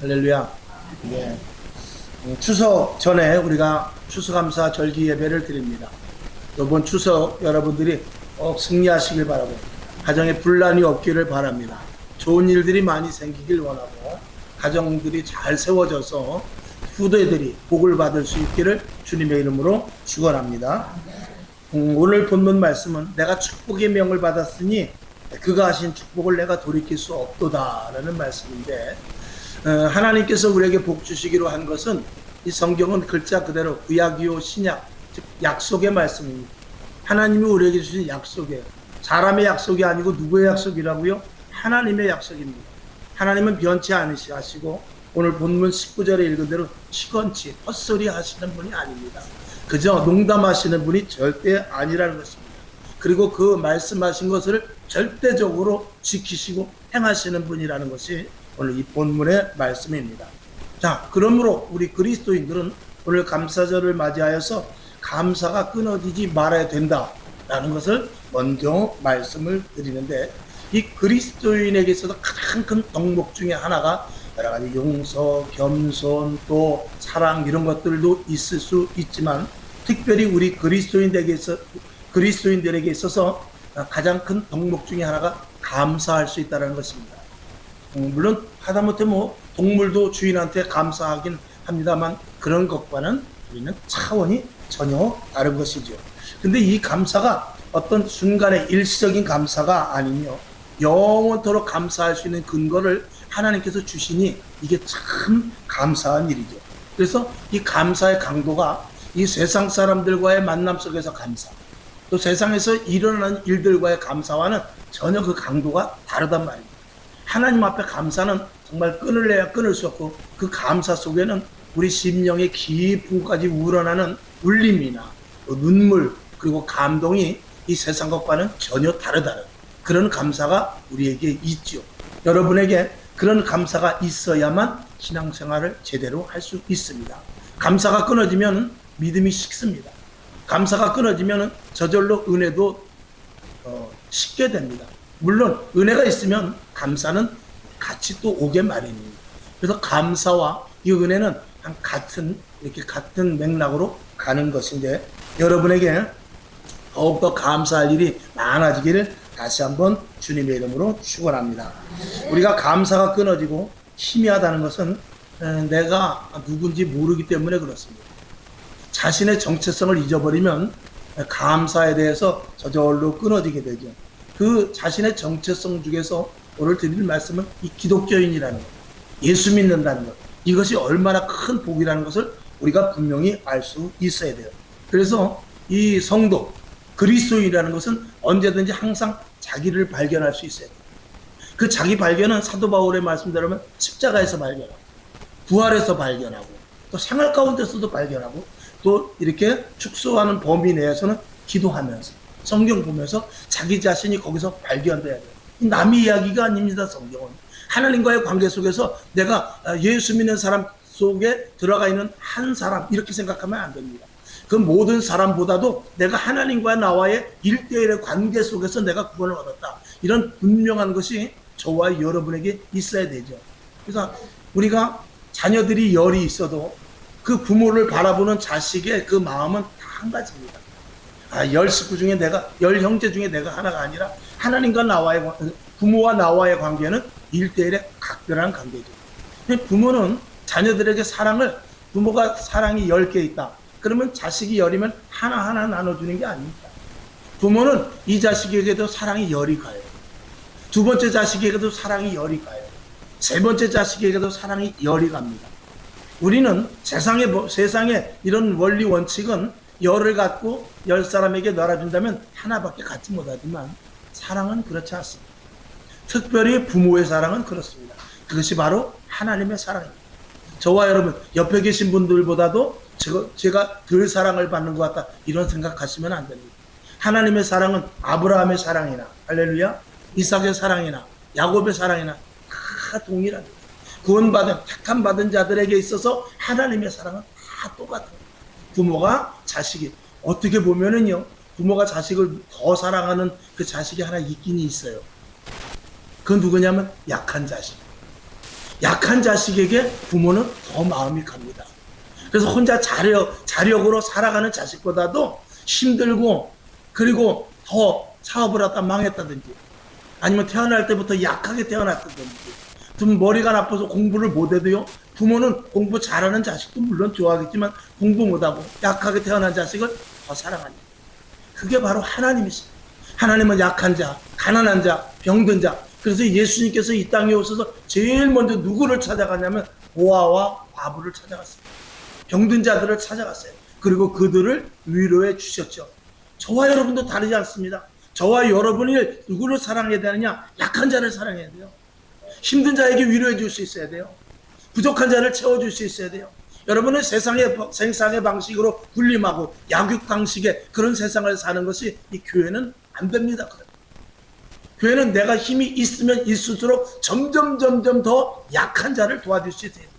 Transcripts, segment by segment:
할렐루야. 네. 추석 전에 우리가 추수감사 절기 예배를 드립니다. 이번 추석 여러분들이 꼭 승리하시길 바라고, 가정에 분란이 없기를 바랍니다. 좋은 일들이 많이 생기길 원하고, 가정들이 잘 세워져서 후대들이 복을 받을 수 있기를 주님의 이름으로 축원합니다. 오늘 본문 말씀은 내가 축복의 명을 받았으니 그가 하신 축복을 내가 돌이킬 수 없도다 라는 말씀인데, 하나님께서 우리에게 복 주시기로 한 것은 이 성경은 글자 그대로 구약이요 신약, 즉 약속의 말씀입니다. 하나님이 우리에게 주신 약속이에요. 사람의 약속이 아니고 누구의 약속이라고요? 하나님의 약속입니다. 하나님은 변치 않으시고 오늘 본문 19절에 읽은 대로 시건치 헛소리 하시는 분이 아닙니다. 그저 농담하시는 분이 절대 아니라는 것입니다. 그리고 그 말씀하신 것을 절대적으로 지키시고 행하시는 분이라는 것이 오늘 이 본문의 말씀입니다. 자, 그러므로 우리 그리스도인들은 오늘 감사절을 맞이하여서 감사가 끊어지지 말아야 된다라는 것을 먼저 말씀을 드리는데, 이 그리스도인에게 있어서 가장 큰 덕목 중에 하나가 여러 가지 용서, 겸손, 또 사랑 이런 것들도 있을 수 있지만, 특별히 우리 그리스도인들에게 있어서 가장 큰 덕목 중에 하나가 감사할 수 있다는 것입니다. 물론 하다못해 동물도 주인한테 감사하긴 합니다만, 그런 것과는 우리는 차원이 전혀 다른 것이죠. 근데 이 감사가 어떤 순간의 일시적인 감사가 아니며 영원토록 감사할 수 있는 근거를 하나님께서 주시니 이게 참 감사한 일이죠. 그래서 이 감사의 강도가 이 세상 사람들과의 만남 속에서 감사, 또 세상에서 일어나는 일들과의 감사와는 전혀 그 강도가 다르단 말입니다. 하나님 앞에 감사는 정말 끊을래야 끊을 수 없고, 그 감사 속에는 우리 심령의 깊은까지 우러나는 울림이나 눈물, 그리고 감동이 이 세상 것과는 전혀 다르다는 그런 감사가 우리에게 있죠. 여러분에게 그런 감사가 있어야만 신앙생활을 제대로 할 수 있습니다. 감사가 끊어지면 믿음이 식습니다. 감사가 끊어지면 저절로 은혜도 식게 됩니다. 물론 은혜가 있으면 감사는 같이 또 오게 마련입니다. 그래서 감사와 이 은혜는 이렇게 같은 맥락으로 가는 것인데, 여러분에게 더욱더 감사할 일이 많아지기를 다시 한번 주님의 이름으로 축원합니다. 우리가 감사가 끊어지고 희미하다는 것은 내가 누군지 모르기 때문에 그렇습니다. 자신의 정체성을 잊어버리면 감사에 대해서 저절로 끊어지게 되죠. 그 자신의 정체성 중에서 오늘 드릴 말씀은 이 기독교인이라는 것, 예수 믿는다는 것, 이것이 얼마나 큰 복이라는 것을 우리가 분명히 알 수 있어야 돼요. 그래서 이 성도, 그리스도인이라는 것은 언제든지 항상 자기를 발견할 수 있어야 돼요. 그 자기 발견은 사도 바울의 말씀대로면 십자가에서 발견하고, 부활에서 발견하고, 또 생활 가운데서도 발견하고, 또 이렇게 축소하는 범위 내에서는 기도하면서, 성경 보면서 자기 자신이 거기서 발견돼야 돼요. 남의 이야기가 아닙니다. 성경은 하나님과의 관계 속에서 내가 예수 믿는 사람 속에 들어가 있는 한 사람, 이렇게 생각하면 안 됩니다. 그 모든 사람보다도 내가 하나님과 나와의 1대1의 관계 속에서 내가 구원을 얻었다, 이런 분명한 것이 저와 여러분에게 있어야 되죠. 그래서 우리가 자녀들이 열이 있어도 그 부모를 바라보는 자식의 그 마음은 다 한 가지입니다. 열 식구 중에 열 형제 중에 내가 하나가 아니라 하나님과 부모와 나와의 관계는 1대1의 각별한 관계죠. 부모는 자녀들에게 부모가 사랑이 10개 있다, 그러면 자식이 열이면 하나하나 나눠주는 게 아닙니다. 부모는 이 자식에게도 사랑이 열이 가요. 두 번째 자식에게도 사랑이 열이 가요. 세 번째 자식에게도 사랑이 열이 갑니다. 우리는 세상의 이런 원리 원칙은 열을 갖고 10사람에게 놀아준다면 하나밖에 갖지 못하지만, 사랑은 그렇지 않습니다. 특별히 부모의 사랑은 그렇습니다. 그것이 바로 하나님의 사랑입니다. 저와 여러분, 옆에 계신 분들보다도 제가 덜 사랑을 받는 것 같다, 이런 생각하시면 안 됩니다. 하나님의 사랑은 아브라함의 사랑이나, 할렐루야, 이삭의 사랑이나 야곱의 사랑이나 다 동일합니다. 택함 받은 자들에게 있어서 하나님의 사랑은 다 똑같아요. 부모가 자식이, 어떻게 보면은요, 부모가 자식을 더 사랑하는 그 자식이 하나 있긴 있어요. 그건 누구냐면 약한 자식. 약한 자식에게 부모는 더 마음이 갑니다. 그래서 혼자 자력으로 살아가는 자식보다도 힘들고, 그리고 더 사업을 하다 망했다든지, 아니면 태어날 때부터 약하게 태어났다든지, 좀 머리가 나빠서 공부를 못해도요, 부모는 공부 잘하는 자식도 물론 좋아하겠지만 공부 못하고 약하게 태어난 자식을 더 사랑합니다. 그게 바로 하나님이십니다. 하나님은 약한 자, 가난한 자, 병든 자. 그래서 예수님께서 이 땅에 오셔서 제일 먼저 누구를 찾아갔냐면 고아와 과부를 찾아갔습니다. 병든 자들을 찾아갔어요. 그리고 그들을 위로해 주셨죠. 저와 여러분도 다르지 않습니다. 저와 여러분이 누구를 사랑해야 되느냐? 약한 자를 사랑해야 돼요. 힘든 자에게 위로해 줄 수 있어야 돼요. 부족한 자를 채워줄 수 있어야 돼요. 여러분은 세상의 방식으로 군림하고 약육 방식의 그런 세상을 사는 것이 이 교회는 안 됩니다. 교회는 내가 힘이 있으면 있을수록 점점 더 약한 자를 도와줄 수 있어요.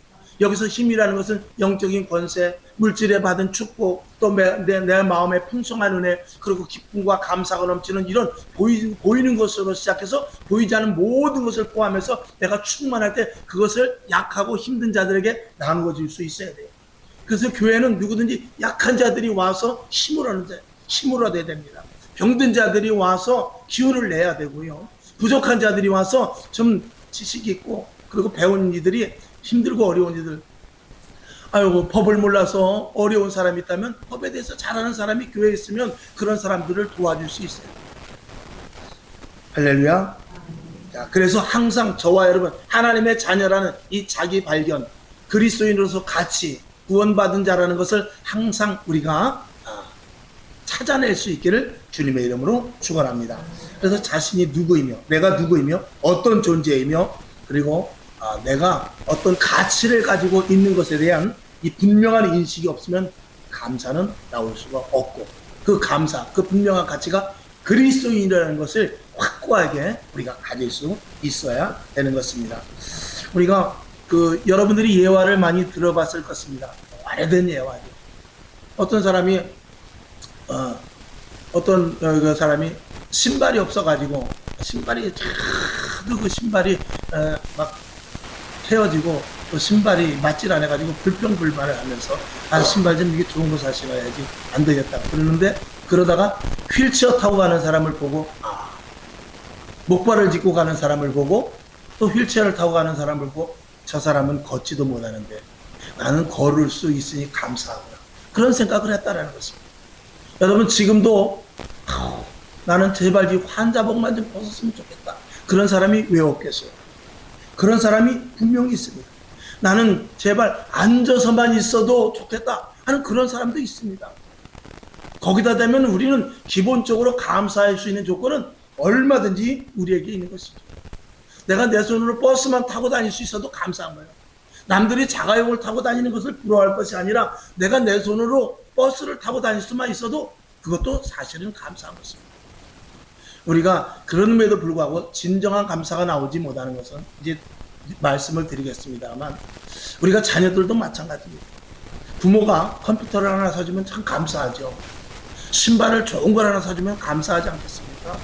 여기서 힘이라는 것은 영적인 권세, 물질에 받은 축복, 또 내 마음의 풍성한 은혜, 그리고 기쁨과 감사가 넘치는 이런 보이는 것으로 시작해서 보이지 않는 모든 것을 포함해서 내가 충만할 때 그것을 약하고 힘든 자들에게 나누어 줄 수 있어야 돼요. 그래서 교회는 누구든지 약한 자들이 와서 힘을 얻어야 됩니다. 병든 자들이 와서 기운을 내야 되고요. 부족한 자들이 와서 좀 지식 있고, 그리고 배운 이들이 힘들고 어려운 이들, 아이고 법을 몰라서 어려운 사람이 있다면 법에 대해서 잘하는 사람이 교회에 있으면 그런 사람들을 도와줄 수 있어요. 할렐루야. 자, 그래서 항상 저와 여러분 하나님의 자녀라는 이 자기 발견, 그리스도인으로서 같이 구원받은 자라는 것을 항상 우리가 찾아낼 수 있기를 주님의 이름으로 축원합니다. 그래서 자신이 누구이며, 내가 누구이며, 어떤 존재이며, 그리고 내가 어떤 가치를 가지고 있는 것에 대한 이 분명한 인식이 없으면 감사는 나올 수가 없고, 그 감사, 그 분명한 가치가 그리스도인이라는 것을 확고하게 우리가 가질 수 있어야 되는 것입니다. 우리가 여러분들이 예화를 많이 들어봤을 것입니다. 오래된 예화죠. 어떤 사람이 그 사람이 신발이 없어가지고 신발이 그 신발이 막 헤어지고 또 신발이 맞질 않아가지고 불평불만을 하면서 신발 좀 이게 좋은 거 사신어야지 안 되겠다 그러는데, 그러다가 휠체어 타고 가는 사람을 보고 목발을 짚고 가는 사람을 보고 또 휠체어를 타고 가는 사람을 보고 저 사람은 걷지도 못하는데 나는 걸을 수 있으니 감사하구나, 그런 생각을 했다라는 것입니다. 여러분 지금도 나는 제발 이 환자복만 좀 벗었으면 좋겠다, 그런 사람이 왜 없겠어요? 그런 사람이 분명히 있습니다. 나는 제발 앉아서만 있어도 좋겠다 하는 그런 사람도 있습니다. 거기다 대면 우리는 기본적으로 감사할 수 있는 조건은 얼마든지 우리에게 있는 것입니다. 내가 내 손으로 버스만 타고 다닐 수 있어도 감사한 거예요. 남들이 자가용을 타고 다니는 것을 부러워할 것이 아니라 내가 내 손으로 버스를 타고 다닐 수만 있어도 그것도 사실은 감사한 것입니다. 우리가 그럼에도 불구하고 진정한 감사가 나오지 못하는 것은 이제 말씀을 드리겠습니다만, 우리가 자녀들도 마찬가지입니다. 부모가 컴퓨터를 하나 사주면 참 감사하죠. 신발을 좋은 걸 하나 사주면 감사하지 않겠습니까?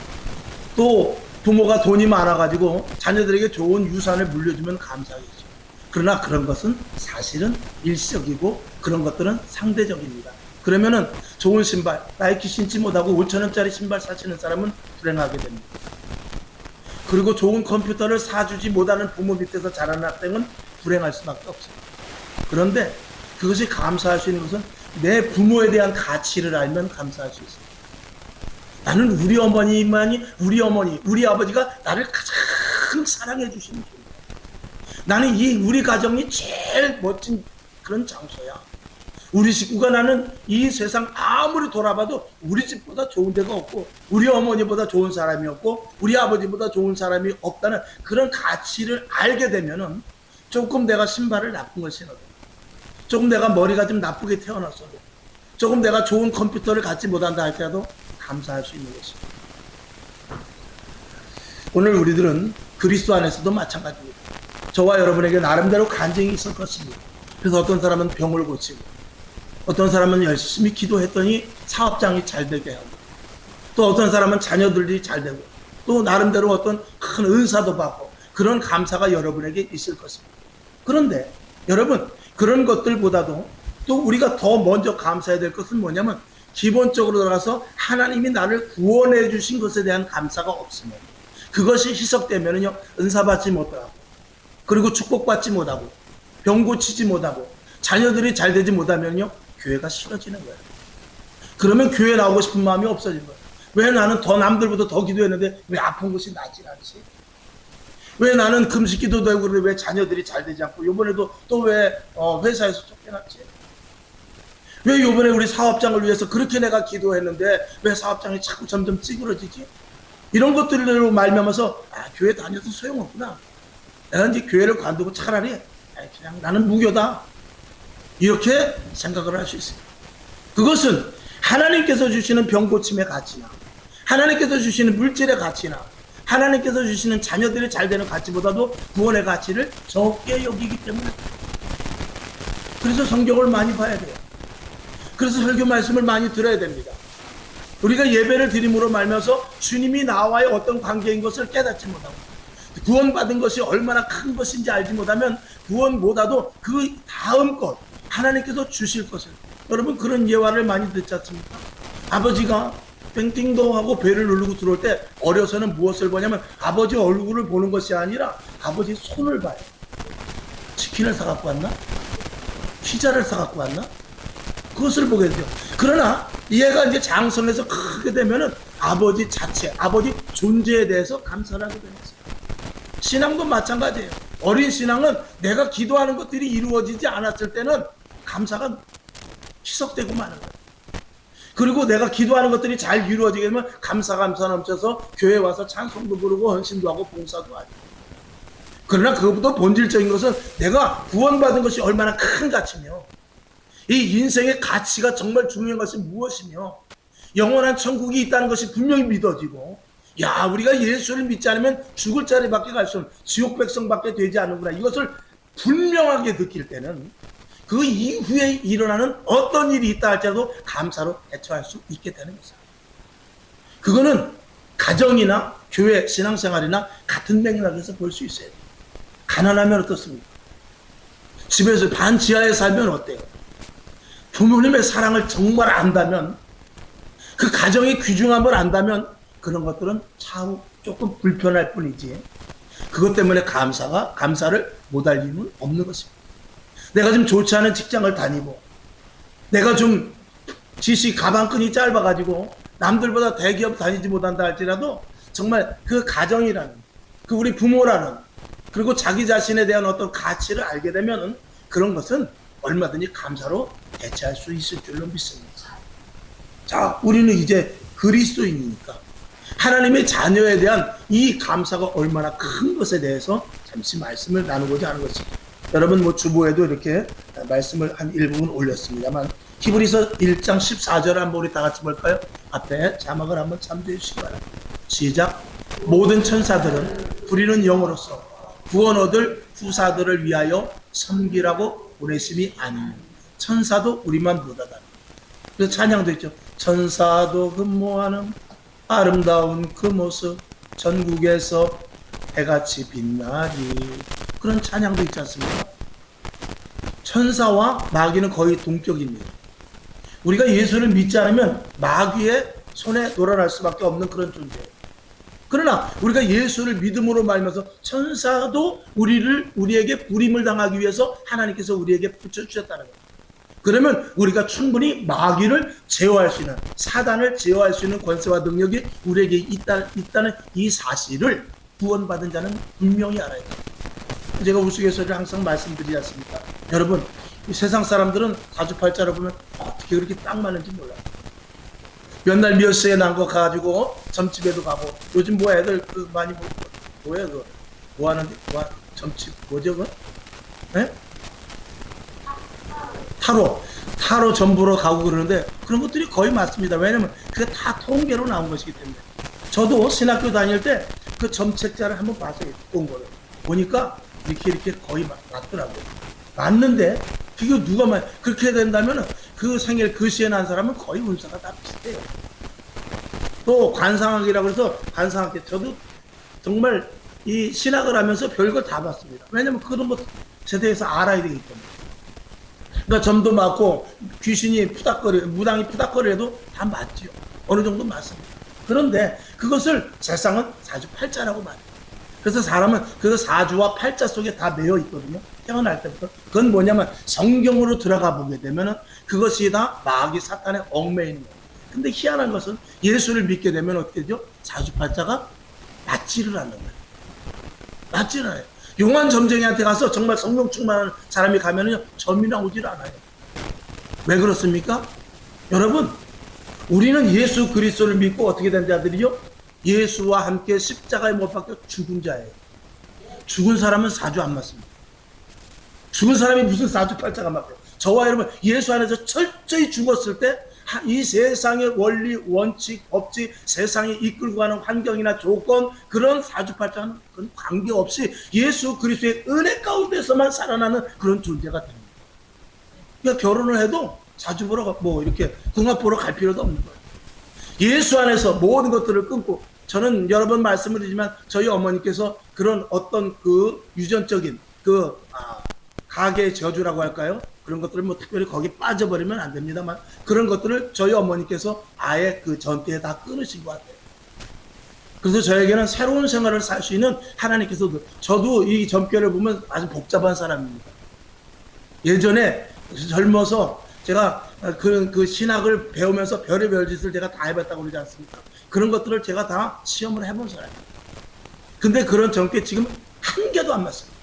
또 부모가 돈이 많아가지고 자녀들에게 좋은 유산을 물려주면 감사하겠죠. 그러나 그런 것은 사실은 일시적이고 그런 것들은 상대적입니다. 그러면은 좋은 신발, 나이키 신지 못하고 5,000원짜리 신발 사시는 사람은 불행하게 됩니다. 그리고 좋은 컴퓨터를 사주지 못하는 부모 밑에서 자라는 학생은 불행할 수밖에 없습니다. 그런데 그것이 감사할 수 있는 것은 내 부모에 대한 가치를 알면 감사할 수 있습니다. 나는 우리 어머니, 우리 아버지가 나를 가장 사랑해 주시는 분이야. 나는 우리 가정이 제일 멋진 그런 장소야. 우리 식구가, 나는 이 세상 아무리 돌아봐도 우리 집보다 좋은 데가 없고, 우리 어머니보다 좋은 사람이 없고, 우리 아버지보다 좋은 사람이 없다는 그런 가치를 알게 되면은, 조금 내가 신발을 나쁜 걸 신어도, 조금 내가 머리가 좀 나쁘게 태어났어도, 조금 내가 좋은 컴퓨터를 갖지 못한다 할지라도 감사할 수 있는 것입니다. 오늘 우리들은 그리스도 안에서도 마찬가지입니다. 저와 여러분에게 나름대로 간증이 있을 것입니다. 그래서 어떤 사람은 병을 고치고, 어떤 사람은 열심히 기도했더니 사업장이 잘 되게 하고, 또 어떤 사람은 자녀들이 잘 되고, 또 나름대로 어떤 큰 은사도 받고, 그런 감사가 여러분에게 있을 것입니다. 그런데 여러분, 그런 것들보다도 또 우리가 더 먼저 감사해야 될 것은 뭐냐면, 기본적으로 들어가서 하나님이 나를 구원해 주신 것에 대한 감사가 없으면, 그것이 희석되면요, 은사받지 못하고, 그리고 축복받지 못하고, 병 고치지 못하고, 자녀들이 잘 되지 못하면요, 교회가 싫어지는 거예요. 그러면 교회 나오고 싶은 마음이 없어진 거예요. 왜 나는 더 남들보다 더 기도했는데 왜 아픈 것이 낫질 않지? 왜 나는 금식 기도도 하고 그러는데 왜 자녀들이 잘 되지 않고, 요번에도 또 왜 회사에서 쫓겨났지? 왜 요번에 우리 사업장을 위해서 그렇게 내가 기도했는데 왜 사업장이 자꾸 점점 찌그러지지? 이런 것들로 말미암아서 교회 다녀도 소용없구나. 내가 이제 교회를 관두고 차라리 그냥 나는 무교다. 이렇게 생각을 할 수 있습니다. 그것은 하나님께서 주시는 병 고침의 가치나, 하나님께서 주시는 물질의 가치나, 하나님께서 주시는 자녀들이 잘 되는 가치보다도 구원의 가치를 적게 여기기 때문에, 그래서 성경을 많이 봐야 돼요. 그래서 설교 말씀을 많이 들어야 됩니다. 우리가 예배를 드림으로 말면서 주님이 나와의 어떤 관계인 것을 깨닫지 못하고, 구원받은 것이 얼마나 큰 것인지 알지 못하면 구원보다도 그 다음 것, 하나님께서 주실 것을, 여러분 그런 예화를 많이 듣지 않습니까? 아버지가 땡땡도 하고 배를 누르고 들어올 때 어려서는 무엇을 보냐면 아버지 얼굴을 보는 것이 아니라 아버지 손을 봐요. 치킨을 사갖고 왔나? 피자를 사갖고 왔나? 그것을 보게 되죠. 그러나 얘가 이제 장성해서 크게 되면은 아버지 자체, 아버지 존재에 대해서 감사를 하게 되는 거예요. 신앙도 마찬가지예요. 어린 신앙은 내가 기도하는 것들이 이루어지지 않았을 때는 감사가 희석되고 마는 거예요. 그리고 내가 기도하는 것들이 잘 이루어지게 되면 감사 넘쳐서 교회 와서 찬송도 부르고 헌신도 하고 봉사도 하죠. 그러나 그것보다 본질적인 것은 내가 구원받은 것이 얼마나 큰 가치며, 이 인생의 가치가 정말 중요한 것이 무엇이며, 영원한 천국이 있다는 것이 분명히 믿어지고, 야, 우리가 예수를 믿지 않으면 죽을 자리밖에 갈 수 없는 지옥 백성밖에 되지 않는구나, 이것을 분명하게 느낄 때는 그 이후에 일어나는 어떤 일이 있다 할지라도 감사로 대처할 수 있게 되는 것입니다. 그거는 가정이나 교회, 신앙생활이나 같은 맥락에서 볼 수 있어요. 가난하면 어떻습니까? 집에서 반지하에 살면 어때요? 부모님의 사랑을 정말 안다면, 그 가정의 귀중함을 안다면 그런 것들은 참 조금 불편할 뿐이지, 그것 때문에 감사를 못할 이유는 없는 것입니다. 내가 좀 좋지 않은 직장을 다니고, 내가 좀 지시 가방끈이 짧아가지고 남들보다 대기업 다니지 못한다 할지라도 정말 그 가정이라는, 그 우리 부모라는, 그리고 자기 자신에 대한 어떤 가치를 알게 되면은 그런 것은 얼마든지 감사로 대체할 수 있을 줄로 믿습니다. 자, 우리는 이제 그리스도인이니까 하나님의 자녀에 대한 이 감사가 얼마나 큰 것에 대해서 잠시 말씀을 나누고자 하는 것입니다. 여러분 주보에도 이렇게 말씀을 한 일부분 올렸습니다만, 히브리서 1장 14절 한번 우리 다 같이 볼까요? 앞에 자막을 한번 참조해 주시기 바랍니다. 시작. 모든 천사들은 부리는 영으로서 구원 얻을 후사들을 위하여 섬기라고 보내심이 아니면 천사도 우리만 못하다. 그래서 찬양도 있죠. 천사도 근모하는 아름다운 그 모습 전국에서 해같이 빛나리. 그런 찬양도 있지 않습니까? 천사와 마귀는 거의 동격입니다. 우리가 예수를 믿지 않으면 마귀의 손에 놀아날 수밖에 없는 그런 존재예요. 그러나 우리가 예수를 믿음으로 말면서 천사도 우리에게 부림을 당하기 위해서 하나님께서 우리에게 붙여주셨다는 거예요. 그러면 우리가 충분히 마귀를 제어할 수 있는, 사단을 제어할 수 있는 권세와 능력이 우리에게 있다는 이 사실을 구원받은 자는 분명히 알아야 돼요. 제가 우스갯소리를 항상 말씀드리지 않습니까? 여러분, 이 세상 사람들은 사주팔자를 보면 어떻게 그렇게 딱 맞는지 몰라요. 몇 날 몇 시에 난 거 가지고 점집에도 가고, 요즘 뭐 애들 많이 뭐야 그거 뭐 하는데, 점집 뭐죠 그거? 네? 타로 전부로 가고 그러는데 그런 것들이 거의 맞습니다. 왜냐면 그게 다 통계로 나온 것이기 때문에. 저도 신학교 다닐 때 그 점책자를 한번 봤어요. 본 거를 보니까 이렇게 거의 맞더라고요. 맞는데 그게 누가 그렇게 된다면 그 생일 그 시에 난 사람은 거의 운사가 다 비슷해요. 또 관상학이라고 해서 관상학, 저도 정말 이 신학을 하면서 별걸 다 봤습니다. 왜냐면 그런 거 세대에서 알아야 되기 때문에. 그러니까 점도 맞고 귀신이 무당이 푸닥거려도 다 맞지요. 어느 정도 맞습니다. 그런데 그것을 세상은 사주팔자라고 말해요. 그래서 사람은 그 사주와 팔자 속에 다 매여 있거든요. 태어날 때부터. 그건 뭐냐면 성경으로 들어가 보게 되면은 그것이 다 마귀 사탄의 얽매이는 거예요. 근데 희한한 것은 예수를 믿게 되면 어떻게 되죠? 사주팔자가 맞지를 않는 거예요. 맞지를 않아요. 용한 점쟁이한테 가서 정말 성령 충만한 사람이 가면은요, 점이 나오질 않아요. 왜 그렇습니까? 여러분, 우리는 예수 그리스도를 믿고 어떻게 된 자들이요? 예수와 함께 십자가에 못 박혀 죽은 자예요. 죽은 사람은 사주 안 맞습니다. 죽은 사람이 무슨 사주팔자가 맞아요? 저와 여러분, 예수 안에서 철저히 죽었을 때 이 세상의 원리, 원칙, 법칙, 세상이 이끌고 가는 환경이나 조건, 그런 사주팔자는 그런 관계없이 예수 그리스도의 은혜 가운데서만 살아나는 그런 존재가 됩니다. 그러니까 결혼을 해도 사주 보러 이렇게 궁합 보러 갈 필요도 없는 거예요. 예수 안에서 모든 것들을 끊고, 저는 여러 번 말씀을 드리지만 저희 어머니께서 그런 어떤 그 유전적인 가계의 저주라고 할까요? 그런 것들을 특별히 거기 빠져버리면 안 됩니다만, 그런 것들을 저희 어머니께서 아예 그 전때에 다 끊으신 것 같아요. 그래서 저에게는 새로운 생활을 살 수 있는 하나님께서, 저도 이 점괘를 보면 아주 복잡한 사람입니다. 예전에 젊어서 제가 그 신학을 배우면서 별의별 짓을 제가 다 해봤다고 그러지 않습니까? 그런 것들을 제가 다 시험을 해본 사람이에요. 근데 그런 점괘 지금 한 개도 안 맞습니다.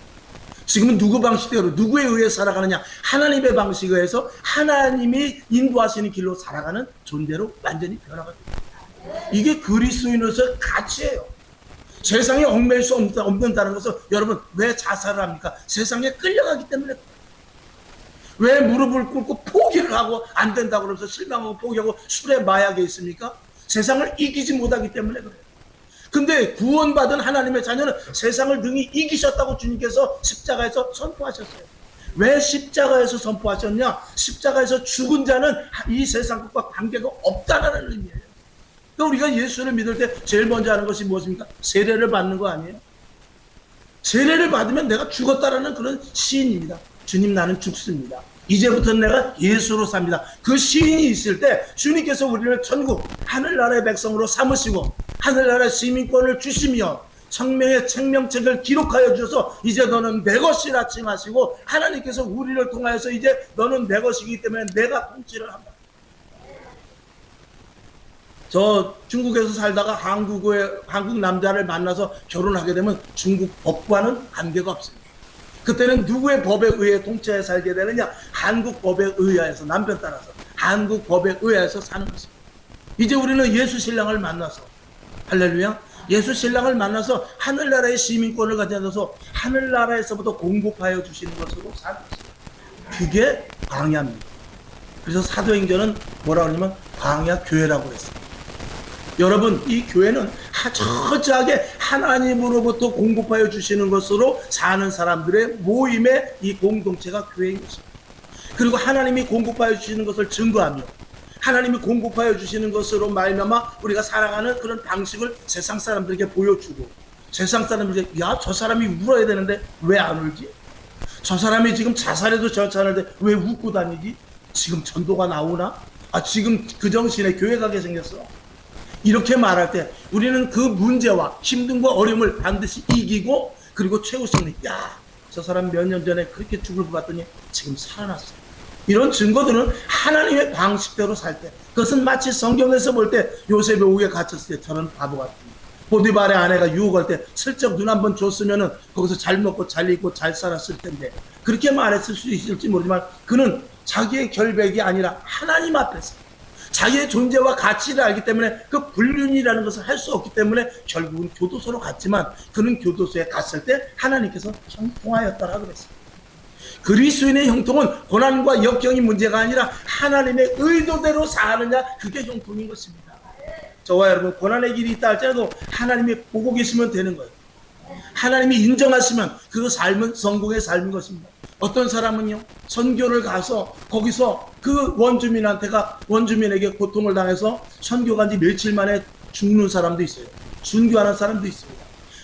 지금은 누구 방식대로, 누구에 의해 살아가느냐? 하나님의 방식에 의해서 하나님이 인도하시는 길로 살아가는 존재로 완전히 변화가 됩니다. 이게 그리스도인으로서의 가치예요. 세상에 얽매일 수 없는다는 것은, 여러분, 왜 자살을 합니까? 세상에 끌려가기 때문에. 왜 무릎을 꿇고 포기를 하고 안 된다고 그러면서 실망하고 포기하고 술에 마약에 있습니까? 세상을 이기지 못하기 때문에 그래요. 근데 구원받은 하나님의 자녀는 세상을 능히 이기셨다고 주님께서 십자가에서 선포하셨어요. 왜 십자가에서 선포하셨냐? 십자가에서 죽은 자는 이 세상 것과 관계가 없다는 의미예요. 그러니까 우리가 예수를 믿을 때 제일 먼저 하는 것이 무엇입니까? 세례를 받는 거 아니에요? 세례를 받으면 내가 죽었다라는 그런 시인입니다. 주님, 나는 죽습니다. 이제부터 내가 예수로 삽니다. 그 시인이 있을 때 주님께서 우리를 천국, 하늘나라의 백성으로 삼으시고 하늘나라의 시민권을 주시며 성명의 책명책을 기록하여 주셔서 이제 너는 내 것이라 칭하시고, 하나님께서 우리를 통하여서 이제 너는 내 것이기 때문에 내가 통치를 한다. 저 중국에서 살다가 한국 남자를 만나서 결혼하게 되면 중국 법과는 관계가 없습니다. 그때는 누구의 법에 의해 통치해 살게 되느냐? 한국 법에 의하여서, 남편 따라서 한국 법에 의하여서 사는 것입니다. 이제 우리는 예수 신랑을 만나서, 할렐루야, 예수 신랑을 만나서 하늘나라의 시민권을 가져서 하늘나라에서부터 공급하여 주시는 것으로 사는 것입니다. 그게 광야입니다. 그래서 사도행전은 뭐라고 하냐면 광야 교회라고 했습니다. 여러분, 이 교회는 철저하게 하나님으로부터 공급하여 주시는 것으로 사는 사람들의 모임의 이 공동체가 교회인 것입니다. 그리고 하나님이 공급하여 주시는 것을 증거하며, 하나님이 공급하여 주시는 것으로 말미암아 우리가 살아가는 그런 방식을 세상 사람들에게 보여주고, 세상 사람들에게, 야, 저 사람이 울어야 되는데 왜 안 울지? 저 사람이 지금 자살해도 저차는데 왜 웃고 다니지? 지금 전도가 나오나? 지금 그 정신에 교회 가게 생겼어. 이렇게 말할 때 우리는 그 문제와 힘듦과 어려움을 반드시 이기고, 그리고 최후 승리, 야, 저 사람 몇 년 전에 그렇게 죽을 것 같더니 지금 살아났어. 이런 증거들은 하나님의 방식대로 살 때, 그것은 마치 성경에서 볼 때 요셉의 옥에 갇혔을 때 저런 바보 같습니다. 보디발의 아내가 유혹할 때 슬쩍 눈 한번 줬으면은 거기서 잘 먹고 잘 입고 잘 살았을 텐데, 그렇게 말했을 수 있을지 모르지만 그는 자기의 결백이 아니라 하나님 앞에서 자기의 존재와 가치를 알기 때문에 그 불륜이라는 것을 할 수 없기 때문에 결국은 교도소로 갔지만, 그는 교도소에 갔을 때 하나님께서 형통하였다라 그랬습니다. 그리스도인의 형통은 고난과 역경이 문제가 아니라 하나님의 의도대로 사느냐, 그게 형통인 것입니다. 저와 여러분, 고난의 길이 있다 할지라도 하나님이 보고 계시면 되는 거예요. 하나님이 인정하시면 그 삶은 성공의 삶인 것입니다. 어떤 사람은요, 선교를 가서 거기서 그 원주민에게 고통을 당해서 선교 간 지 며칠 만에 죽는 사람도 있어요. 순교하는 사람도 있습니다.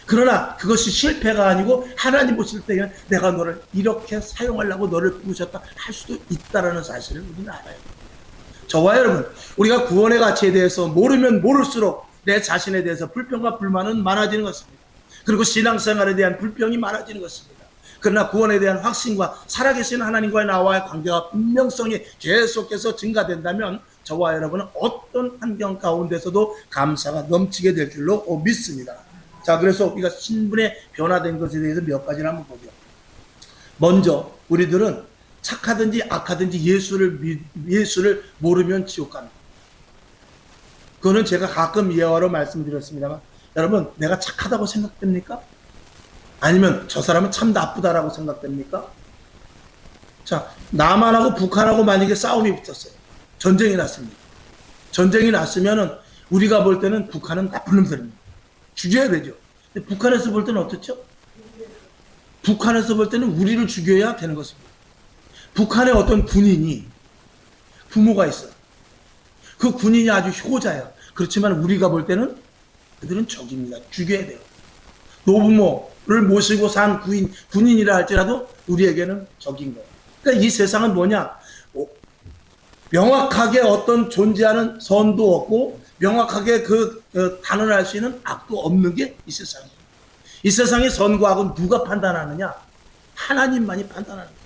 그러나 그것이 실패가 아니고 하나님 보실 때에는 내가 너를 이렇게 사용하려고 너를 부르셨다 할 수도 있다는 사실을 우리는 알아요. 저와 여러분, 우리가 구원의 가치에 대해서 모르면 모를수록 내 자신에 대해서 불평과 불만은 많아지는 것입니다. 그리고 신앙생활에 대한 불평이 많아지는 것입니다. 그러나 구원에 대한 확신과 살아계신 하나님과의 나와의 관계와 분명성이 계속해서 증가된다면 저와 여러분은 어떤 환경 가운데서도 감사가 넘치게 될 줄로 믿습니다. 자, 그래서 우리가 신분의 변화된 것에 대해서 몇 가지를 한번 보죠. 먼저 우리들은 착하든지 악하든지 예수를 모르면 지옥 갑니다. 그거는 제가 가끔 예화로 말씀드렸습니다만, 여러분, 내가 착하다고 생각됩니까? 아니면 저 사람은 참 나쁘다라고 생각됩니까? 자, 남한하고 북한하고 만약에 싸움이 붙었어요. 전쟁이 났습니다. 전쟁이 났으면은 우리가 볼 때는 북한은 나쁜 놈들입니다. 죽여야 되죠. 근데 북한에서 볼 때는 어떻죠? 북한에서 볼 때는 우리를 죽여야 되는 것입니다. 북한의 어떤 군인이 부모가 있어요. 그 군인이 아주 효자예요. 그렇지만 우리가 볼 때는 그들은 적입니다. 죽여야 돼요. 노부모를 모시고 산 군인이라 할지라도 우리에게는 적인 거예요. 그러니까 이 세상은 뭐냐? 명확하게 어떤 존재하는 선도 없고 명확하게 단언할 수 있는 악도 없는 게 이 세상이에요. 이 세상의 선과 악은 누가 판단하느냐? 하나님만이 판단하는 거예요.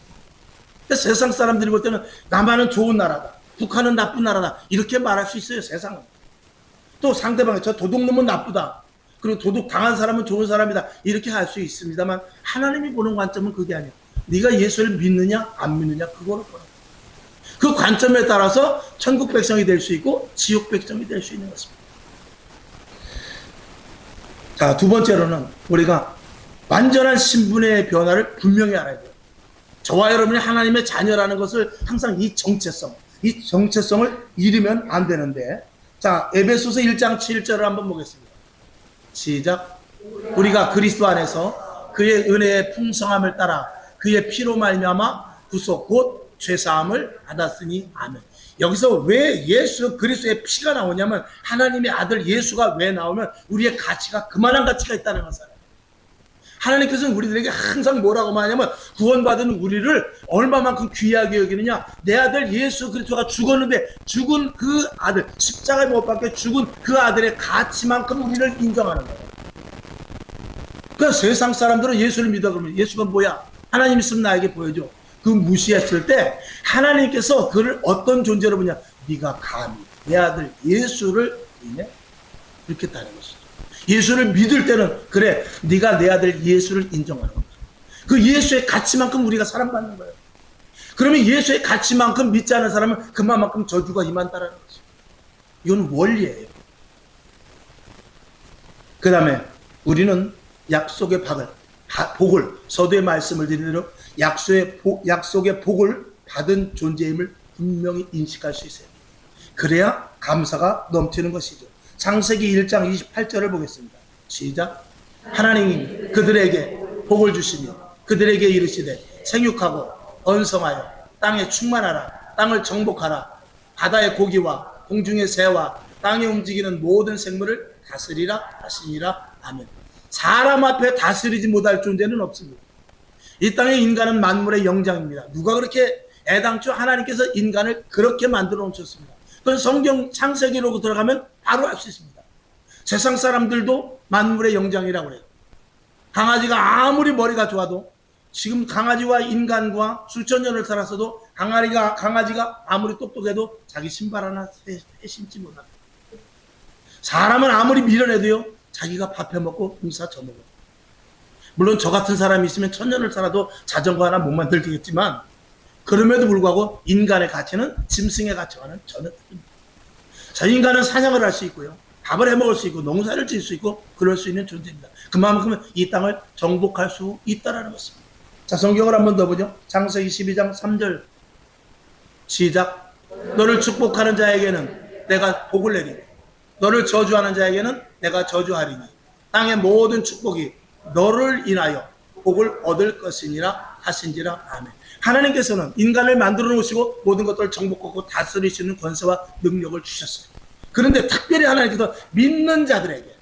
그러니까 세상 사람들이 볼 때는 남한은 좋은 나라다, 북한은 나쁜 나라다, 이렇게 말할 수 있어요. 세상은. 또 상대방이 저 도둑놈은 나쁘다, 그리고 도둑 당한 사람은 좋은 사람이다, 이렇게 할 수 있습니다만 하나님이 보는 관점은 그게 아니에요. 네가 예수를 믿느냐 안 믿느냐 그거를 보는 거예요. 그 관점에 따라서 천국 백성이 될 수 있고 지옥 백성이 될 수 있는 것입니다. 자, 두 번째로는 우리가 완전한 신분의 변화를 분명히 알아야 돼요. 저와 여러분이 하나님의 자녀라는 것을 항상 이 정체성을 잃으면 안 되는데, 자, 에베소서 1장 7절을 한번 보겠습니다. 시작. 우리가 그리스도 안에서 그의 은혜의 풍성함을 따라 그의 피로 말미암아 구속 곧 죄사함을 받았으니 아멘. 여기서 왜 예수 그리스도의 피가 나오냐면 하나님의 아들 예수가 왜 나오면 우리의 가치가 그만한 가치가 있다는 것을 알아요. 하나님께서는 우리들에게 항상 뭐라고 말하냐면 구원받은 우리를 얼마만큼 귀하게 여기느냐, 내 아들 예수 그리스도가 죽었는데 죽은 그 아들, 십자가에 못 박혀 죽은 그 아들의 가치만큼 우리를 인정하는 거예요. 그래서 세상 사람들은 예수를 믿어 그러면 예수가 뭐야? 하나님 있으면 나에게 보여줘. 그 무시했을 때 하나님께서 그를 어떤 존재로 보냐? 네가 감히 내 아들 예수를 믿네? 그렇게 따는 것이죠. 예수를 믿을 때는 그래, 네가 내 아들 예수를 인정하는 겁니다. 그 예수의 가치만큼 우리가 사랑받는 거예요. 그러면 예수의 가치만큼 믿지 않은 사람은 그만큼 저주가 임한다는 거죠. 이건 원리예요. 그 다음에 우리는 약속의 복을, 서두에 말씀을 드린 대로 약속의 복을 받은 존재임을 분명히 인식할 수 있어요. 그래야 감사가 넘치는 것이죠. 창세기 1장 28절을 보겠습니다. 시작. 하나님이 그들에게 복을 주시며 그들에게 이르시되 생육하고 번성하여 땅에 충만하라, 땅을 정복하라, 바다의 고기와 공중의 새와 땅에 움직이는 모든 생물을 다스리라 하시니라. 아멘. 사람 앞에 다스리지 못할 존재는 없습니다. 이 땅의 인간은 만물의 영장입니다. 누가 그렇게 애당초 하나님께서 인간을 그렇게 만들어 놓으셨습니다. 그건 성경 창세기로 들어가면 바로 알 수 있습니다. 세상 사람들도 만물의 영장이라고 그래요. 강아지가 아무리 머리가 좋아도, 지금 강아지와 인간과 수천 년을 살았어도 강아지가 아무리 똑똑해도 자기 신발 하나 신지 못합니다. 사람은 아무리 밀어내도요, 자기가 밥해 먹고 음사 져먹어요. 물론 저 같은 사람이 있으면 천년을 살아도 자전거 하나 못 만들겠지만, 그럼에도 불구하고 인간의 가치는 짐승의 가치와는 전혀 다릅니다. 자, 인간은 사냥을 할 수 있고요, 밥을 해 먹을 수 있고, 농사를 지을 수 있고, 그럴 수 있는 존재입니다. 그만큼 이 땅을 정복할 수 있다는 것입니다. 자, 성경을 한번 더 보죠. 창세기 12장 3절 시작. 너를 축복하는 자에게는 내가 복을 내리고 너를 저주하는 자에게는 내가 저주하리니 땅의 모든 축복이 너를 인하여 복을 얻을 것이니라 하신지라. 아멘. 하나님께서는 인간을 만들어 놓으시고 모든 것들을 정복하고 다스릴 수 있는 권세와 능력을 주셨어요. 그런데 특별히 하나님께서 믿는 자들에게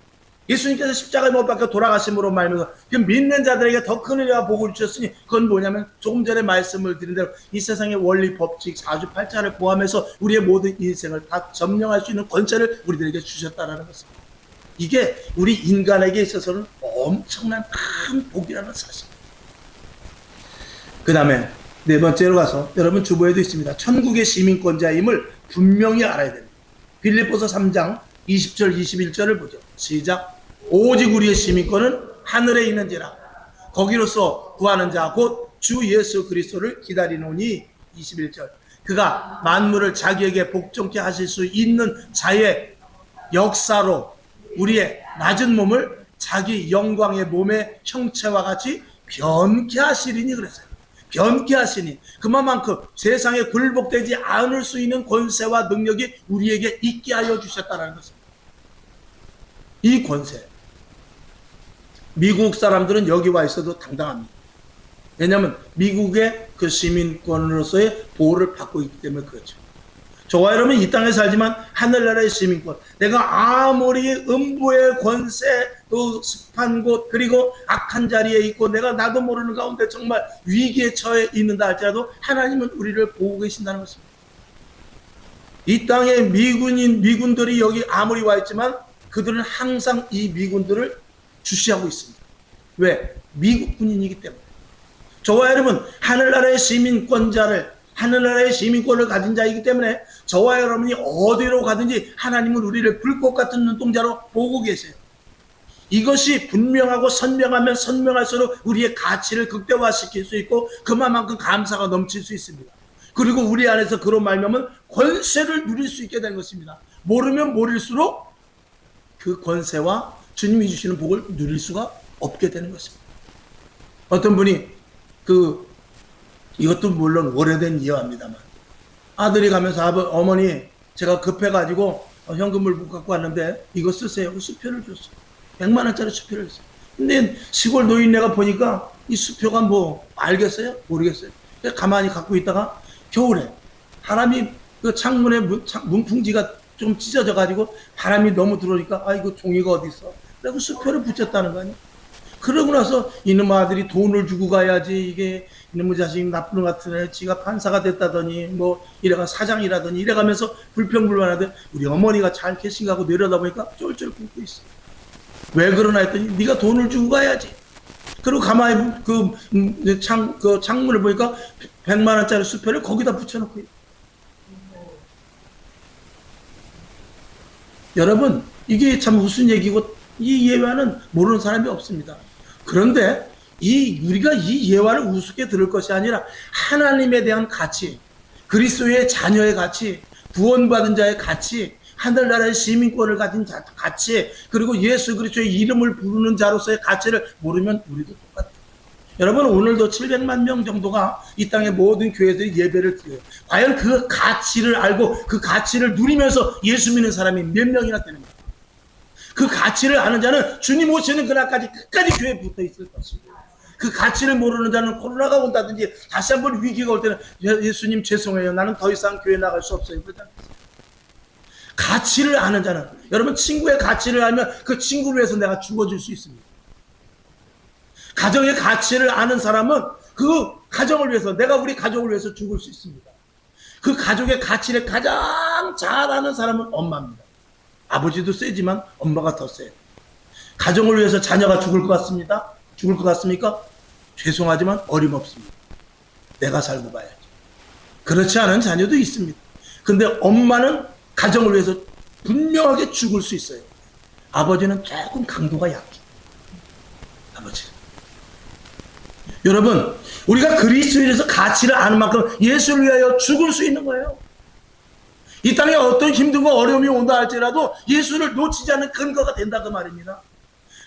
예수님께서 십자가에 못 박혀 돌아가심으로 말미암아 믿는 자들에게 더 큰 은혜와 복을 주셨으니 그건 뭐냐면 조금 전에 말씀을 드린 대로 이 세상의 원리 법칙 사주팔자를 포함해서 우리의 모든 인생을 다 점령할 수 있는 권세를 우리들에게 주셨다는 것입니다. 이게 우리 인간에게 있어서는 엄청난 큰 복이라는 사실입니다. 그 다음에 네 번째로 가서 여러분 주보에도 있습니다. 천국의 시민권자임을 분명히 알아야 됩니다. 빌립보서 3장 20절 21절을 보죠. 시작. 오직 우리의 시민권은 하늘에 있는지라 거기로서 구하는 자 곧 주 예수 그리스도를 기다리노니 21절. 그가 만물을 자기에게 복종케 하실 수 있는 자의 역사로 우리의 낮은 몸을 자기 영광의 몸의 형체와 같이 변케 하시리니 그랬어요. 변케 하시니 그만큼 세상에 굴복되지 않을 수 있는 권세와 능력이 우리에게 있게 하여 주셨다는 것입니다. 이 권세 미국 사람들은 여기 와 있어도 당당합니다. 왜냐하면 미국의 그 시민권으로서의 보호를 받고 있기 때문에 그렇죠. 저와 여러분 이 땅에 살지만 하늘나라의 시민권, 내가 아무리 음부의 권세, 또 습한 곳, 그리고 악한 자리에 있고 내가 나도 모르는 가운데 정말 위기에 처해 있는다 할지라도 하나님은 우리를 보고 계신다는 것입니다. 이 땅에 미군들이 여기 아무리 와 있지만 그들은 항상 이 미군들을 주시하고 있습니다. 왜? 미국 군인이기 때문에. 저와 여러분 하늘나라의 하늘나라의 시민권을 가진 자이기 때문에 저와 여러분이 어디로 가든지 하나님은 우리를 불꽃 같은 눈동자로 보고 계세요. 이것이 분명하고 선명하면 선명할수록 우리의 가치를 극대화시킬 수 있고 그만큼 감사가 넘칠 수 있습니다. 그리고 우리 안에서 그로 말미암은 권세를 누릴 수 있게 된 것입니다. 모르면 모를수록 그 권세와 주님이 주시는 복을 누릴 수가 없게 되는 것입니다. 어떤 분이 이것도 물론 오래된 예화입니다만 아들이 가면서 어머니 제가 급해가지고 현금을 못 갖고 왔는데 이거 쓰세요. 수표를 줬어요. 100만 원짜리 수표를 줬어요. 근데 시골 노인네가 보니까 이 수표가 뭐 알겠어요? 모르겠어요. 가만히 갖고 있다가 겨울에 바람이 그 창문에 문풍지가 좀 찢어져 가지고 바람이 너무 들어오니까 이거 종이가 어디 있어? 그래서 수표를 붙였다는 거 아니에요. 그러고 나서 이놈 아들이 돈을 주고 가야지 이게 이놈의 자식이 나쁜 것 같으네. 지가 판사가 됐다더니 뭐 이래가 사장이라더니 이래가면서 불평불만하는데 우리 어머니가 잘 계신가 하고 내려다보니까 쫄쫄 굶고 있어. 왜 그러나 했더니 네가 돈을 주고 가야지. 그리고 가만히 창문을 보니까 100만 원짜리 수표를 거기다 붙여놓고 있어. 여러분 이게 참 무슨 얘기고 이 예화는 모르는 사람이 없습니다. 그런데 우리가 이 예화를 우습게 들을 것이 아니라 하나님에 대한 가치, 그리스도의 자녀의 가치, 구원받은 자의 가치, 하늘나라의 시민권을 가진 가치, 그리고 예수 그리스도의 이름을 부르는 자로서의 가치를 모르면 우리도 똑같아요. 여러분 오늘도 700만 명 정도가 이 땅의 모든 교회들이 예배를 드려요. 과연 그 가치를 알고 그 가치를 누리면서 예수 믿는 사람이 몇 명이나 되는 거예요. 그 가치를 아는 자는 주님 오시는 그날까지 끝까지 교회에 붙어 있을 것입니다. 그 가치를 모르는 자는 코로나가 온다든지 다시 한번 위기가 올 때는 예수님 죄송해요. 나는 더 이상 교회 나갈 수 없어요. 가치를 아는 자는 여러분 친구의 가치를 알면 그 친구를 위해서 내가 죽어줄 수 있습니다. 가정의 가치를 아는 사람은 그 가정을 위해서 내가 우리 가족을 위해서 죽을 수 있습니다. 그 가족의 가치를 가장 잘 아는 사람은 엄마입니다. 아버지도 세지만 엄마가 더 세요. 가정을 위해서 자녀가 죽을 것 같습니다. 죽을 것 같습니까? 죄송하지만 어림없습니다. 내가 살고 봐야죠. 그렇지 않은 자녀도 있습니다. 근데 엄마는 가정을 위해서 분명하게 죽을 수 있어요. 아버지는 조금 강도가 약해. 아버지. 여러분, 우리가 그리스도에 대해서 가치를 아는 만큼 예수를 위하여 죽을 수 있는 거예요. 이 땅에 어떤 힘든거 어려움이 온다 할지라도 예수를 놓치지 않는 근거가 된다 그 말입니다.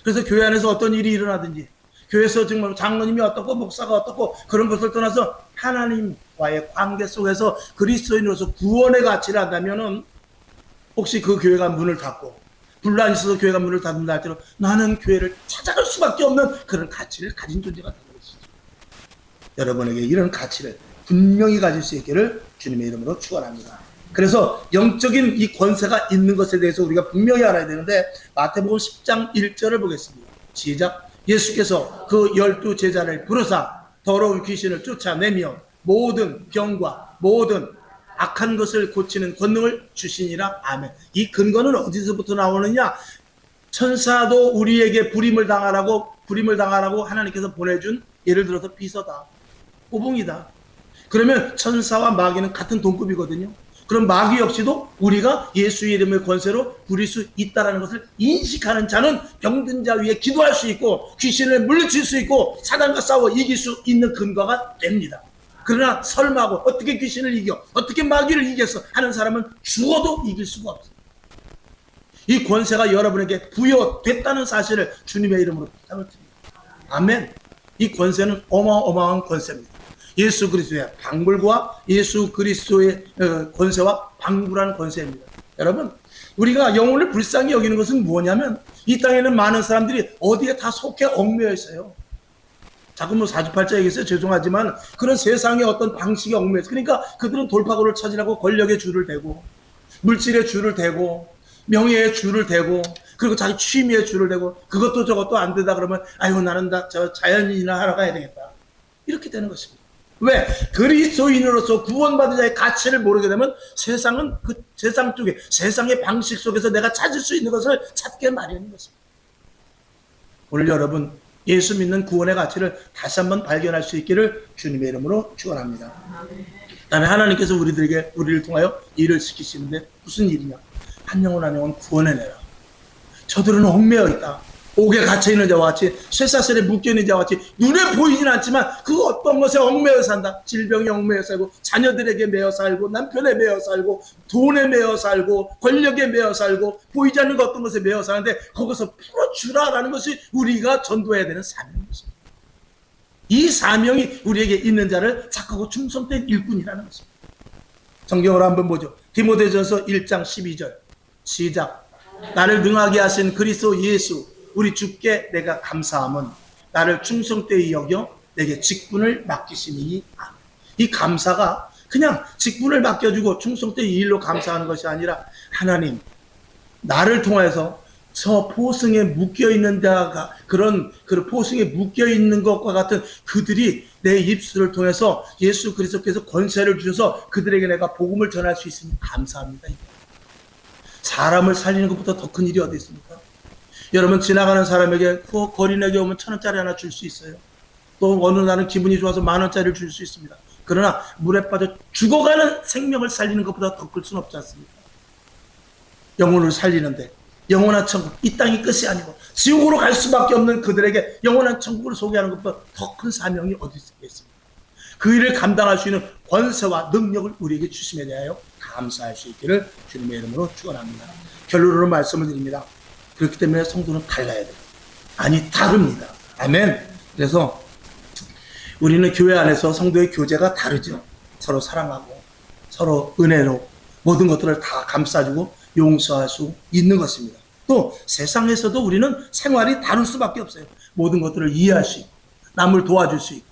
그래서 교회 안에서 어떤 일이 일어나든지 교회에서 정말 장로님이 어떻고 목사가 어떻고 그런 것을 떠나서 하나님과의 관계 속에서 그리스도인으로서 구원의 가치를 한다면은 혹시 그 교회가 문을 닫고 분란이 있어서 교회가 문을 닫는다 할지라도 나는 교회를 찾아갈 수밖에 없는 그런 가치를 가진 존재가 되는 것이죠. 여러분에게 이런 가치를 분명히 가질 수 있기를 주님의 이름으로 축원합니다. 그래서 영적인 이 권세가 있는 것에 대해서 우리가 분명히 알아야 되는데, 마태복음 10장 1절을 보겠습니다. 시작. 예수께서 그 12 제자를 부르사 더러운 귀신을 쫓아내며 모든 병과 모든 악한 것을 고치는 권능을 주시니라. 아멘. 이 근거는 어디서부터 나오느냐? 천사도 우리에게 부림을 당하라고 하나님께서 보내준, 예를 들어서 비서다, 호봉이다. 그러면 천사와 마귀는 같은 동급이거든요. 그럼 마귀 역시도 우리가 예수 이름의 권세로 부릴 수 있다는 것을 인식하는 자는 병든 자 위에 기도할 수 있고 귀신을 물리칠 수 있고 사단과 싸워 이길 수 있는 근거가 됩니다. 그러나 설마하고 어떻게 귀신을 이겨, 어떻게 마귀를 이겼어 하는 사람은 죽어도 이길 수가 없어요. 이 권세가 여러분에게 부여됐다는 사실을 주님의 이름으로 부탁을 드립니다. 아멘. 이 권세는 어마어마한 권세입니다. 예수 그리스도의 방불과 예수 그리스도의 권세와 방불한 권세입니다. 여러분, 우리가 영혼을 불쌍히 여기는 것은 뭐냐면, 이 땅에는 많은 사람들이 어디에 다 속해 얽매여 있어요. 자꾸 뭐 사주팔자 얘기했어요. 죄송하지만 그런 세상의 어떤 방식에 얽매여 있어요. 그러니까 그들은 돌파구를 찾으려고 권력의 줄을 대고 물질의 줄을 대고 명예의 줄을 대고 그리고 자기 취미의 줄을 대고 그것도 저것도 안 되다 그러면 아이고 나는 저 자연인이나 하러 가야 되겠다. 이렇게 되는 것입니다. 왜? 그리스도인으로서 구원받은 자의 가치를 모르게 되면 세상은 그 세상 쪽에 세상의 방식 속에서 내가 찾을 수 있는 것을 찾게 마련인 것입니다. 오늘 여러분 예수 믿는 구원의 가치를 다시 한번 발견할 수 있기를 주님의 이름으로 축원합니다. 그다음에 하나님께서 우리를 통하여 일을 시키시는데 무슨 일이냐? 한 영혼 한 영혼 구원해내라. 저들은 얽매여 있다. 옥에 갇혀있는 자와 같이 쇠사슬에 묶여있는 자와 같이 눈에 보이진 않지만 그 어떤 것에 얽매여 산다. 질병에 얽매여 살고 자녀들에게 매여 살고 남편에 매여 살고 돈에 매여 살고 권력에 매여 살고 보이지 않는 어떤 것에 매여 사는데 거기서 풀어주라라는 것이 우리가 전도해야 되는 사명입니다. 이 사명이 우리에게 있는 자를 착하고 충성된 일꾼이라는 것입니다. 성경으로 한번 보죠. 디모데전서 1장 12절 시작. 나를 능하게 하신 그리스도 예수 우리 주께 내가 감사함은 나를 충성되이 여겨 내게 직분을 맡기시니 아멘. 이 감사가 그냥 직분을 맡겨주고 충성되이 일로 감사하는 것이 아니라 하나님 나를 통해서 저 포승에 묶여있는 자가 그 포승에 묶여있는 것과 같은 그들이 내 입술을 통해서 예수 그리스도께서 권세를 주셔서 그들에게 내가 복음을 전할 수 있으니 감사합니다. 사람을 살리는 것보다 더 큰 일이 어디 있습니까? 여러분 지나가는 사람에게 그 거리내게 오면 1,000원짜리 하나 줄 수 있어요. 또 어느 날은 기분이 좋아서 10,000원짜리를 줄 수 있습니다. 그러나 물에 빠져 죽어가는 생명을 살리는 것보다 더 클 수는 없지 않습니까? 영혼을 살리는데 영원한 천국, 이 땅이 끝이 아니고 지옥으로 갈 수밖에 없는 그들에게 영원한 천국을 소개하는 것보다 더 큰 사명이 어디 있겠습니까? 그 일을 감당할 수 있는 권세와 능력을 우리에게 주심에 대하여 감사할 수 있기를 주님의 이름으로 축원합니다. 결론으로 말씀을 드립니다. 그렇기 때문에 성도는 달라야 돼요. 아니 다릅니다. 아멘. 그래서 우리는 교회 안에서 성도의 교제가 다르죠. 서로 사랑하고 서로 은혜로 모든 것들을 다 감싸주고 용서할 수 있는 것입니다. 또 세상에서도 우리는 생활이 다를 수밖에 없어요. 모든 것들을 이해할 수 있고 남을 도와줄 수 있고.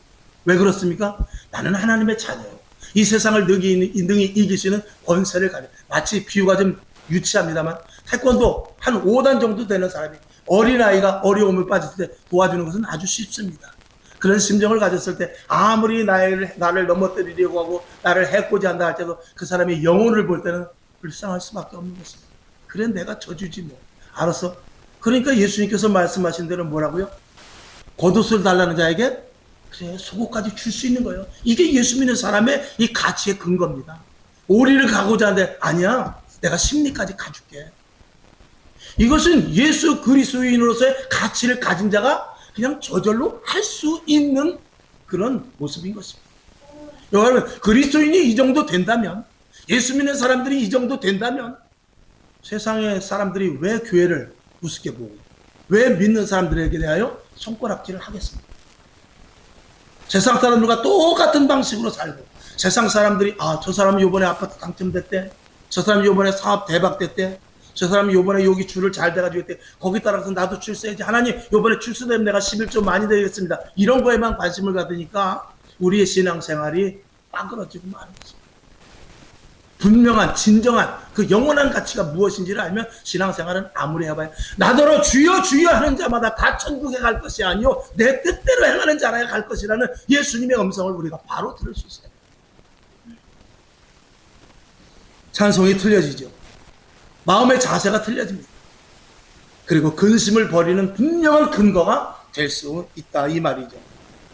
왜 그렇습니까? 나는 하나님의 자녀예요. 이 세상을 능히 이길 수 있는 권세를 가져. 마치 비유가 좀 유치합니다만 태권도 한 5단 정도 되는 사람이 어린아이가 어려움을 빠질 때 도와주는 것은 아주 쉽습니다. 그런 심정을 가졌을 때 아무리 나를 넘어뜨리려고 하고 나를 해코지 한다 할 때도 그 사람이 영혼을 볼 때는 불쌍할 수밖에 없는 것입니다. 그래 내가 져주지 뭐. 알았어. 그러니까 예수님께서 말씀하신 대로 뭐라고요? 겉옷을 달라는 자에게 그래 속옷까지 줄 수 있는 거예요. 이게 예수 믿는 사람의 이 가치의 근거입니다. 오리를 가고자 하는데 아니야 내가 심리까지 가줄게. 이것은 예수 그리스도인으로서의 가치를 가진 자가 그냥 저절로 할 수 있는 그런 모습인 것입니다. 여러분 그리스도인이 이 정도 된다면 예수 믿는 사람들이 이 정도 된다면 세상의 사람들이 왜 교회를 우습게 보고 왜 믿는 사람들에게 대하여 손가락질을 하겠습니까? 세상 사람들과 똑같은 방식으로 살고 세상 사람들이 저 사람이 이번에 아파트 당첨됐대, 저 사람이 이번에 사업 대박됐대, 저 사람이 이번에 여기 줄을 잘 돼가지고 했대, 거기 따라서 나도 출세해야지, 하나님 이번에 출세되면 내가 11조 많이 되겠습니다, 이런 거에만 관심을 가지니까 우리의 신앙생활이 빠그러지고 마는 것입니다. 분명한 진정한 그 영원한 가치가 무엇인지를 알면 신앙생활은 아무리 해봐야 나더러 주여 주여 하는 자마다 다 천국에 갈 것이 아니요 내 뜻대로 행하는 자라야 갈 것이라는 예수님의 음성을 우리가 바로 들을 수 있어요. 찬송이 틀려지죠. 마음의 자세가 틀려집니다. 그리고 근심을 버리는 분명한 근거가 될 수 있다 이 말이죠.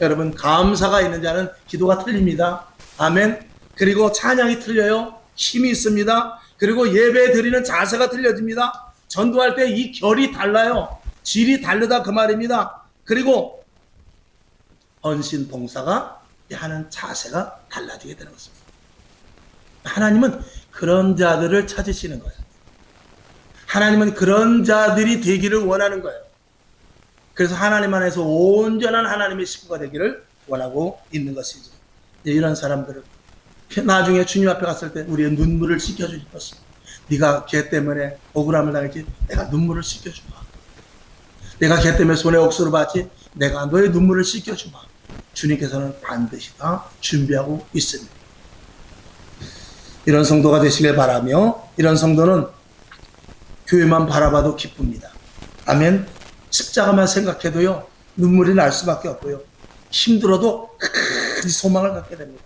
여러분, 감사가 있는 자는 기도가 틀립니다. 아멘. 그리고 찬양이 틀려요. 힘이 있습니다. 그리고 예배 드리는 자세가 틀려집니다. 전도할 때 이 결이 달라요. 질이 다르다 그 말입니다. 그리고 헌신 봉사가 하는 자세가 달라지게 되는 것입니다. 하나님은 그런 자들을 찾으시는 거예요. 하나님은 그런 자들이 되기를 원하는 거예요. 그래서 하나님 안에서 온전한 하나님의 식구가 되기를 원하고 있는 것이죠. 이런 사람들을 나중에 주님 앞에 갔을 때 우리의 눈물을 씻겨줄 것입니다. 네가 걔 때문에 억울함을 당했지, 내가 눈물을 씻겨주마. 내가 걔 때문에 손에 억수를 받지, 내가 너의 눈물을 씻겨주마. 주님께서는 반드시 다 준비하고 있습니다. 이런 성도가 되시길 바라며, 이런 성도는 교회만 바라봐도 기쁩니다. 아멘. 십자가만 생각해도요 눈물이 날 수밖에 없고요, 힘들어도 큰 소망을 갖게 됩니다.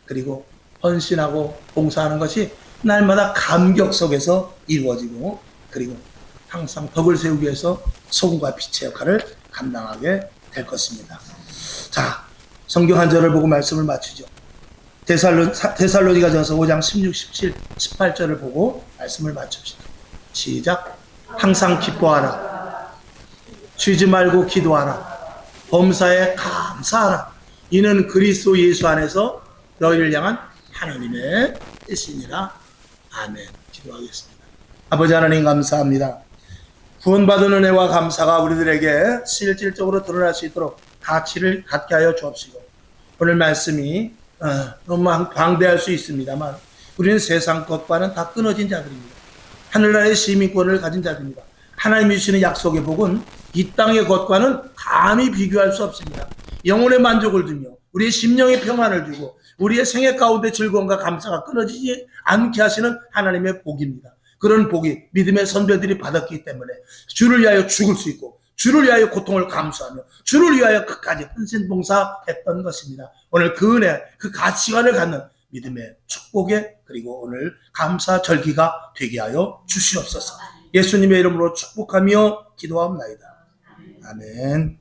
그리고 헌신하고 봉사하는 것이 날마다 감격 속에서 이루어지고, 그리고 항상 덕을 세우기 위해서 소금과 빛의 역할을 감당하게 될 것입니다. 자, 성경 한 절을 보고 말씀을 마치죠. 데살로니가전서 5장 16, 17, 18절을 보고 말씀을 마칩시다. 시작. 항상 기뻐하라. 쉬지 말고 기도하라. 범사에 감사하라. 이는 그리스도 예수 안에서 너희를 향한 하나님의 뜻이니라. 아멘. 기도하겠습니다. 아버지 하나님, 감사합니다. 구원받은 은혜와 감사가 우리들에게 실질적으로 드러날 수 있도록 가치를 갖게 하여 주옵시고, 오늘 말씀이 너무 방대할 수 있습니다만 우리는 세상 것과는 다 끊어진 자들입니다. 하늘나라의 시민권을 가진 자들입니다. 하나님이 주시는 약속의 복은 이 땅의 것과는 감히 비교할 수 없습니다. 영혼의 만족을 주며 우리의 심령의 평안을 주고 우리의 생애 가운데 즐거움과 감사가 끊어지지 않게 하시는 하나님의 복입니다. 그런 복이 믿음의 선배들이 받았기 때문에 주를 위하여 죽을 수 있고, 주를 위하여 고통을 감수하며 주를 위하여 끝까지 헌신봉사했던 것입니다. 오늘 그 은혜, 그 가치관을 갖는 믿음의 축복에, 그리고 오늘 감사 절기가 되게 하여 주시옵소서. 예수님의 이름으로 축복하며 기도합니다. 아멘.